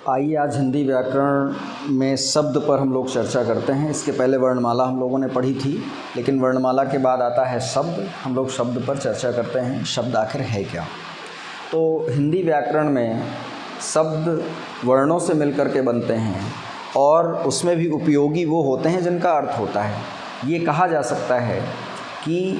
आइए आज हिंदी व्याकरण में शब्द पर हम लोग चर्चा करते हैं। इसके पहले वर्णमाला हम लोगों ने पढ़ी थी, लेकिन वर्णमाला के बाद आता है शब्द। हम लोग शब्द पर चर्चा करते हैं, शब्द आखिर है क्या। तो हिंदी व्याकरण में शब्द वर्णों से मिलकर के बनते हैं और उसमें भी उपयोगी वो होते हैं जिनका अर्थ होता है। ये कहा जा सकता है कि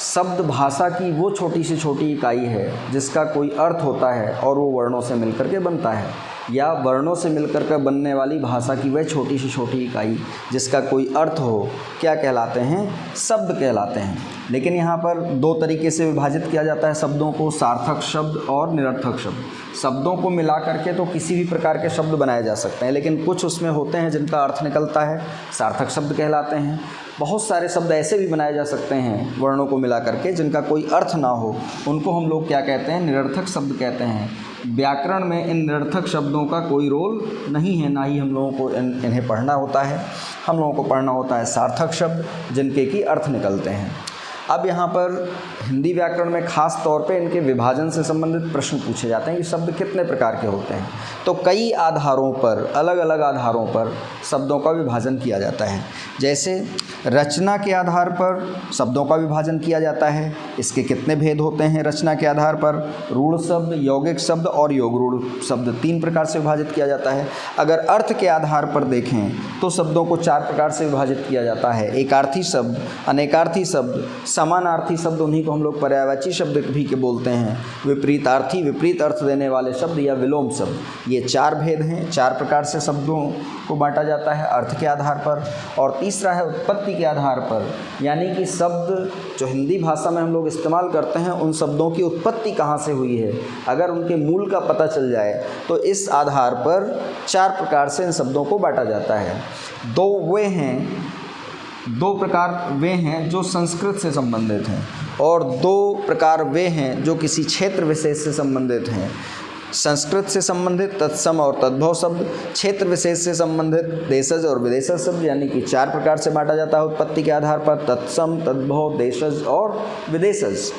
शब्द भाषा की वो छोटी से छोटी इकाई है जिसका कोई अर्थ होता है और वो वर्णों से मिलकर के बनता है, या वर्णों से मिलकर के बनने वाली भाषा की वह छोटी से छोटी इकाई जिसका कोई अर्थ हो, क्या कहलाते हैं? शब्द कहलाते हैं। लेकिन यहाँ पर दो तरीके से विभाजित किया जाता है शब्दों को, सार्थक शब्द और निरर्थक शब्द। शब्दों को मिला करके तो किसी भी प्रकार के शब्द बनाए जा सकते हैं, लेकिन कुछ उसमें होते हैं जिनका अर्थ निकलता है, सार्थक शब्द कहलाते हैं। बहुत सारे शब्द ऐसे भी बनाए जा सकते हैं वर्णों को मिला करके जिनका कोई अर्थ ना हो, उनको हम लोग क्या कहते हैं? निरर्थक शब्द कहते हैं। व्याकरण में इन निरर्थक शब्दों का कोई रोल नहीं है, ना ही हम लोगों को इन्हें पढ़ना होता है। हम लोगों को पढ़ना होता है सार्थक शब्द जिनके की अर्थ निकलते हैं। अब यहाँ पर हिंदी व्याकरण में ख़ास तौर पे इनके विभाजन से संबंधित प्रश्न पूछे जाते हैं कि शब्द कितने प्रकार के होते हैं। तो कई आधारों पर, अलग अलग आधारों पर शब्दों का विभाजन किया जाता है। जैसे रचना के आधार पर शब्दों का विभाजन किया जाता है। इसके कितने भेद होते हैं? रचना के आधार पर रूढ़ शब्द, यौगिक शब्द और योग रूढ़ शब्द 3 प्रकार से विभाजित किया जाता है। अगर अर्थ के आधार पर देखें तो शब्दों को 4 प्रकार से विभाजित किया जाता है। एकार्थी शब्द, अनेकार्थी शब्द, समानार्थी शब्द, उन्हीं को हम लोग पर्यायवाची शब्द भी के बोलते हैं, विपरीतार्थी, विपरीत अर्थ देने वाले शब्द, या विलोम शब्द। ये 4 भेद हैं। 4 प्रकार से शब्दों को बांटा जाता है अर्थ के आधार पर। और तीसरा है उत्पत्ति के आधार पर, यानी कि शब्द जो हिंदी भाषा में हम लोग इस्तेमाल करते हैं उन शब्दों की उत्पत्ति कहाँ से हुई है, अगर उनके मूल का पता चल जाए तो इस आधार पर 4 प्रकार से इन शब्दों को बांटा जाता है। 2 प्रकार वे हैं जो संस्कृत से संबंधित हैं, और 2 प्रकार वे हैं जो किसी क्षेत्र विशेष से संबंधित हैं। संस्कृत से संबंधित तत्सम और तद्भव शब्द, क्षेत्र विशेष से संबंधित देशज और विदेशज शब्द, यानी कि 4 प्रकार से बांटा जाता है उत्पत्ति के आधार पर, तत्सम, तद्भव, देशज और विदेशज।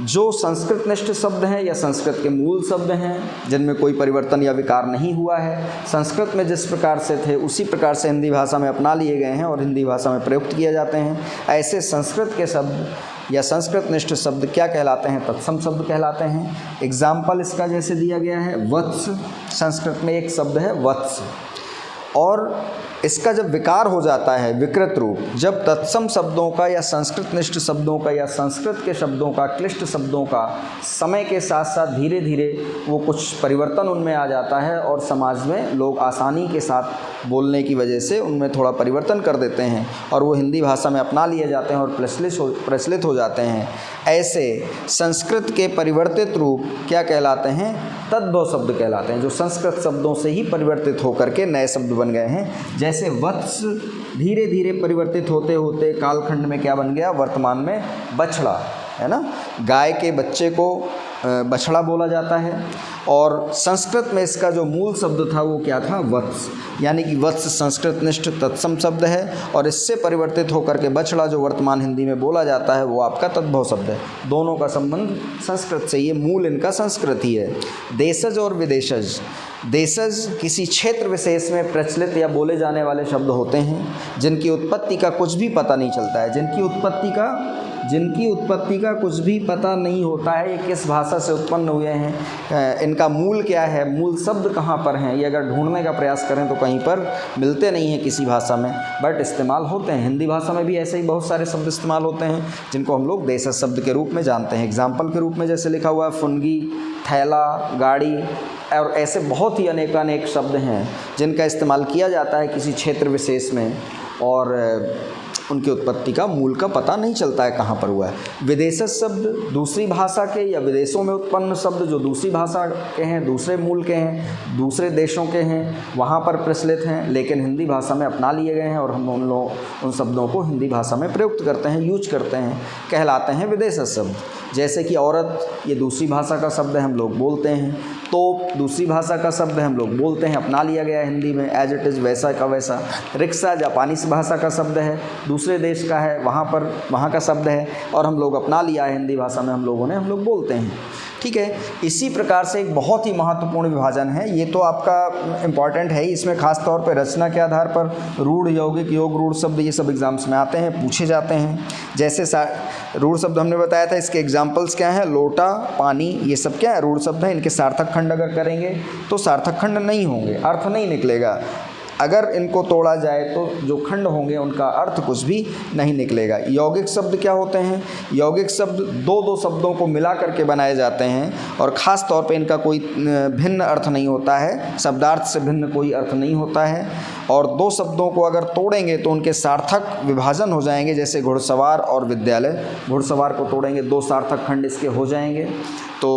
जो संस्कृत निष्ठ शब्द हैं या संस्कृत के मूल शब्द हैं जिनमें कोई परिवर्तन या विकार नहीं हुआ है, संस्कृत में जिस प्रकार से थे उसी प्रकार से हिंदी भाषा में अपना लिए गए हैं और हिंदी भाषा में प्रयुक्त किए जाते हैं, ऐसे संस्कृत के शब्द या संस्कृत निष्ठ शब्द क्या कहलाते हैं? तत्सम शब्द कहलाते हैं। एग्जाम्पल इसका जैसे दिया गया है वत्स, संस्कृत में एक शब्द है वत्स, और इसका जब विकार हो जाता है विकृत रूप, जब तत्सम शब्दों का या संस्कृत निष्ठ शब्दों का या संस्कृत के शब्दों का, क्लिष्ट शब्दों का समय के साथ साथ धीरे धीरे वो कुछ परिवर्तन उनमें आ जाता है और समाज में लोग आसानी के साथ बोलने की वजह से उनमें थोड़ा परिवर्तन कर देते हैं और वो हिंदी भाषा में अपना लिए जाते हैं और प्रचलित हो जाते हैं। ऐसे संस्कृत के परिवर्तित रूप क्या कहलाते हैं? तद्भव शब्द कहलाते हैं, जो संस्कृत शब्दों से ही परिवर्तित होकर के नए शब्द बन गए हैं। जैसे वत्स धीरे धीरे परिवर्तित होते होते कालखंड में क्या बन गया? वर्तमान में बछड़ा, है ना। गाय के बच्चे को बछड़ा बोला जाता है, और संस्कृत में इसका जो मूल शब्द था वो क्या था? वत्स, यानी कि वत्स संस्कृत निष्ठ तत्सम शब्द है, और इससे परिवर्तित होकर के बछड़ा जो वर्तमान हिंदी में बोला जाता है वो आपका तद्भव शब्द है। दोनों का संबंध संस्कृत से, ये मूल इनका संस्कृत ही है। देशज और विदेशज, देशज किसी क्षेत्र विशेष में प्रचलित या बोले जाने वाले शब्द होते हैं जिनकी उत्पत्ति का कुछ भी पता नहीं चलता है, जिनकी उत्पत्ति का कुछ भी पता नहीं होता है, ये किस भाषा से उत्पन्न हुए हैं, इनका मूल क्या है, मूल शब्द कहाँ पर हैं, ये अगर ढूंढने का प्रयास करें तो कहीं पर मिलते नहीं हैं किसी भाषा में, बट इस्तेमाल होते हैं। हिंदी भाषा में भी ऐसे ही बहुत सारे शब्द इस्तेमाल होते हैं जिनको हम लोग देशज शब्द के रूप में जानते हैं। एग्जाम्पल के रूप में जैसे लिखा हुआ है फुनगी, थैला, गाड़ी, और ऐसे बहुत ही अनेकानेक शब्द हैं जिनका इस्तेमाल किया जाता है किसी क्षेत्र विशेष में, और उनकी उत्पत्ति का, मूल का पता नहीं चलता है कहाँ पर हुआ है। विदेशज शब्द दूसरी भाषा के या विदेशों में उत्पन्न शब्द जो दूसरी भाषा के हैं, दूसरे मूल के हैं, दूसरे देशों के हैं, वहाँ पर प्रचलित हैं, लेकिन हिंदी भाषा में अपना लिए गए हैं और हम उन शब्दों को हिंदी भाषा में प्रयुक्त करते हैं, यूज करते हैं, कहलाते हैं विदेशज शब्द। जैसे कि औरत, ये दूसरी भाषा का शब्द है, हम लोग बोलते हैं। तोप दूसरी भाषा का शब्द है, हम लोग बोलते हैं, अपना लिया गया है हिंदी में, एज इट इज़, वैसा का वैसा। रिक्शा जापानी भाषा का शब्द है, दूसरे देश का है, वहाँ का शब्द है और हम लोग अपना लिया है हिंदी भाषा में, हम लोग बोलते हैं। ठीक है। इसी प्रकार से एक बहुत ही महत्वपूर्ण विभाजन है, ये तो आपका इम्पॉर्टेंट है ही, इसमें खास तौर पे रचना के आधार पर रूढ़, यौगिक, योग रूढ़ शब्द ये सब एग्जाम्स में आते हैं, पूछे जाते हैं। जैसे रूढ़ शब्द हमने बताया था, इसके एग्जाम्पल्स क्या हैं, लोटा, पानी, ये सब क्या है, रूढ़ शब्द हैं। इनके सार्थक खंड अगर करेंगे तो सार्थक खंड नहीं होंगे, अर्थ नहीं निकलेगा। अगर इनको तोड़ा जाए तो जो खंड होंगे उनका अर्थ कुछ भी नहीं निकलेगा। यौगिक शब्द क्या होते हैं, यौगिक शब्द दो दो शब्दों को मिला करके बनाए जाते हैं और ख़ास तौर पे इनका कोई भिन्न अर्थ नहीं होता है, शब्दार्थ से भिन्न कोई अर्थ नहीं होता है। और दो शब्दों को अगर तोड़ेंगे तो उनके सार्थक विभाजन हो जाएंगे, जैसे घुड़सवार और विद्यालय। घुड़सवार को तोड़ेंगे, दो सार्थक खंड इसके हो जाएंगे। तो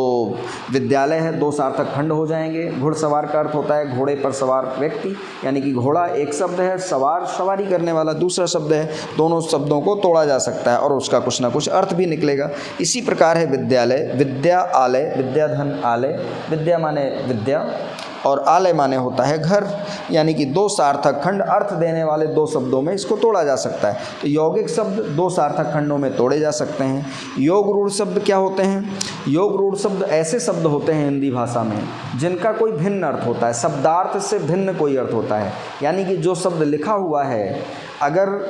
विद्यालय है, दो सार्थक खंड हो जाएंगे। घुड़सवार का अर्थ होता है घोड़े पर सवार व्यक्ति, यानी कि घोड़ा एक शब्द है, सवार सवारी करने वाला दूसरा शब्द है। दोनों शब्दों को तोड़ा जा सकता है और उसका कुछ ना कुछ अर्थ भी निकलेगा। इसी प्रकार है विद्यालय, विद्या आलय, विद्याधन आलय, विद्या माने विद्या और आलय माने होता है घर, यानी कि दो सार्थक खंड अर्थ देने वाले दो शब्दों में इसको तोड़ा जा सकता है। तो यौगिक शब्द दो सार्थक खंडों में तोड़े जा सकते हैं। योग रूढ़ शब्द क्या होते हैं, योग रूढ़ शब्द ऐसे शब्द होते हैं हिंदी भाषा में जिनका कोई भिन्न अर्थ होता है, शब्दार्थ से भिन्न कोई अर्थ होता है। यानी कि जो शब्द लिखा हुआ है, अगर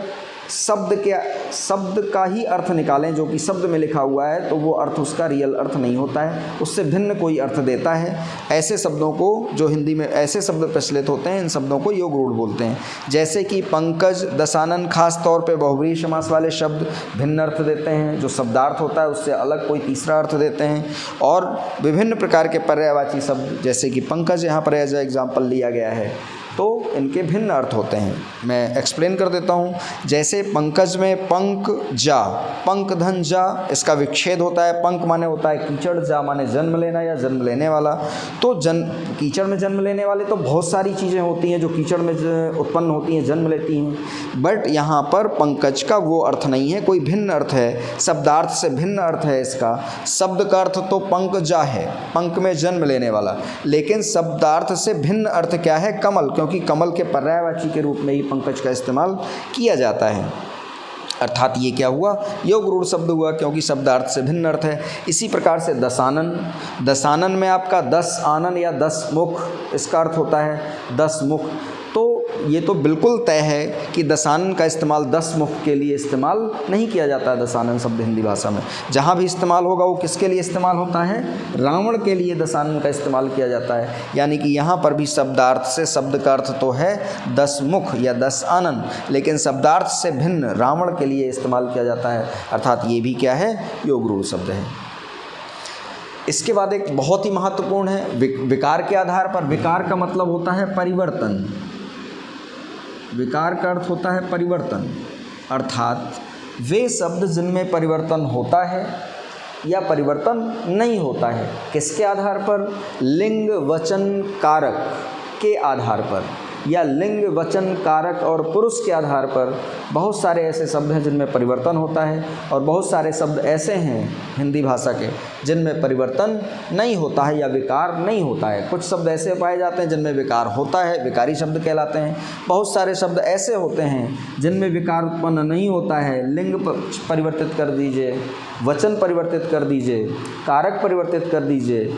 शब्द का ही अर्थ निकालें जो कि शब्द में लिखा हुआ है, तो वो अर्थ उसका रियल अर्थ नहीं होता है, उससे भिन्न कोई अर्थ देता है। ऐसे शब्दों को, जो हिंदी में ऐसे शब्द प्रचलित होते हैं, इन शब्दों को योग रूढ़ बोलते हैं। जैसे कि पंकज, दशानन, खास तौर पे बहुव्रीहि समास वाले शब्द भिन्न अर्थ देते हैं, जो शब्दार्थ होता है उससे अलग कोई तीसरा अर्थ देते हैं। और विभिन्न प्रकार के पर्यायवाची शब्द, जैसे कि पंकज यहाँ पर एज एग्जाम्पल लिया गया है, तो इनके भिन्न अर्थ होते हैं। मैं एक्सप्लेन कर देता हूँ। जैसे पंकज में पंक जा, पंक धन जा, इसका विच्छेद होता है। पंक माने होता है कीचड़, जा माने जन्म लेना या जन्म लेने वाला। तो कीचड़ में जन्म लेने वाले तो बहुत सारी चीज़ें होती हैं जो कीचड़ में उत्पन्न होती हैं, जन्म लेती हैं, बट यहाँ पर पंकज का वो अर्थ नहीं है, कोई भिन्न अर्थ है, शब्दार्थ से भिन्न अर्थ है इसका। शब्द का अर्थ तो पंक जा है, पंक में जन्म लेने वाला, लेकिन शब्दार्थ से भिन्न अर्थ क्या है, कमल, क्योंकि कमल के पर्यायवाची के रूप में ही पंकज का इस्तेमाल किया जाता है। अर्थात ये क्या हुआ, योग रूढ़ शब्द हुआ, क्योंकि शब्दार्थ से भिन्न अर्थ है। इसी प्रकार से दशानन, दशानन में आपका 10 आनन या 10 मुख, इसका अर्थ होता है 10 मुख। तो ये तो बिल्कुल तय है कि दशानन का इस्तेमाल 10 मुख के लिए इस्तेमाल नहीं किया जाता है। दशानन शब्द हिंदी भाषा में जहाँ भी इस्तेमाल होगा वो किसके लिए इस्तेमाल होता है, रावण के लिए दशानन का इस्तेमाल किया जाता है। यानी कि यहाँ पर भी शब्दार्थ से, शब्द का अर्थ तो है 10 मुख या 10 आनन, लेकिन शब्दार्थ से भिन्न रावण के लिए इस्तेमाल किया जाता है। अर्थात ये भी क्या है, योग रूढ़ शब्द है। इसके बाद एक बहुत ही महत्वपूर्ण है विकार के आधार पर। विकार का मतलब होता है परिवर्तन, विकार का अर्थ होता है परिवर्तन, अर्थात वे शब्द जिनमें परिवर्तन होता है या परिवर्तन नहीं होता है। किसके आधार पर, लिंग वचन कारक के आधार पर, या लिंग वचन कारक और पुरुष के आधार पर बहुत सारे ऐसे शब्द हैं जिनमें परिवर्तन होता है, और बहुत सारे शब्द ऐसे हैं हिंदी भाषा के जिनमें परिवर्तन नहीं होता है या विकार नहीं होता है। कुछ शब्द ऐसे पाए जाते हैं जिनमें विकार होता है, विकारी शब्द कहलाते हैं। बहुत सारे शब्द ऐसे होते हैं जिनमें विकार उत्पन्न नहीं होता है। लिंग परिवर्तित कर दीजिए, वचन परिवर्तित कर दीजिए, कारक परिवर्तित कर दीजिए,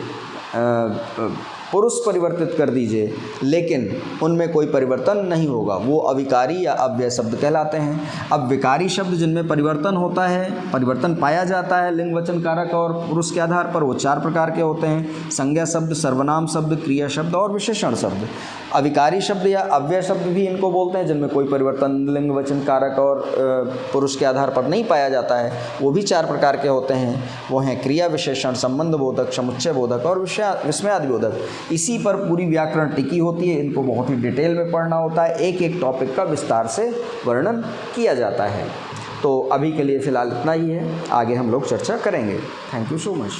पुरुष परिवर्तित कर दीजिए, लेकिन उनमें कोई परिवर्तन नहीं होगा, वो अविकारी या अव्यय शब्द कहलाते हैं। अब विकारी शब्द जिनमें परिवर्तन होता है, परिवर्तन पाया जाता है लिंग वचन कारक और पुरुष के आधार पर, वो 4 प्रकार के होते हैं: संज्ञा शब्द, सर्वनाम शब्द, क्रिया शब्द और विशेषण शब्द। अविकारी शब्द या अव्यय शब्द भी इनको बोलते हैं जिनमें कोई परिवर्तन लिंग वचन कारक और पुरुष के आधार पर नहीं पाया जाता है। वो भी 4 प्रकार के होते हैं, वो हैं क्रिया विशेषण, संबंध बोधक, समुच्चय बोधक और विस्मयादि बोधक। इसी पर पूरी व्याकरण टिकी होती है। इनको बहुत ही डिटेल में पढ़ना होता है, एक एक टॉपिक का विस्तार से वर्णन किया जाता है। तो अभी के लिए फ़िलहाल इतना ही है, आगे हम लोग चर्चा करेंगे। Thank you so much.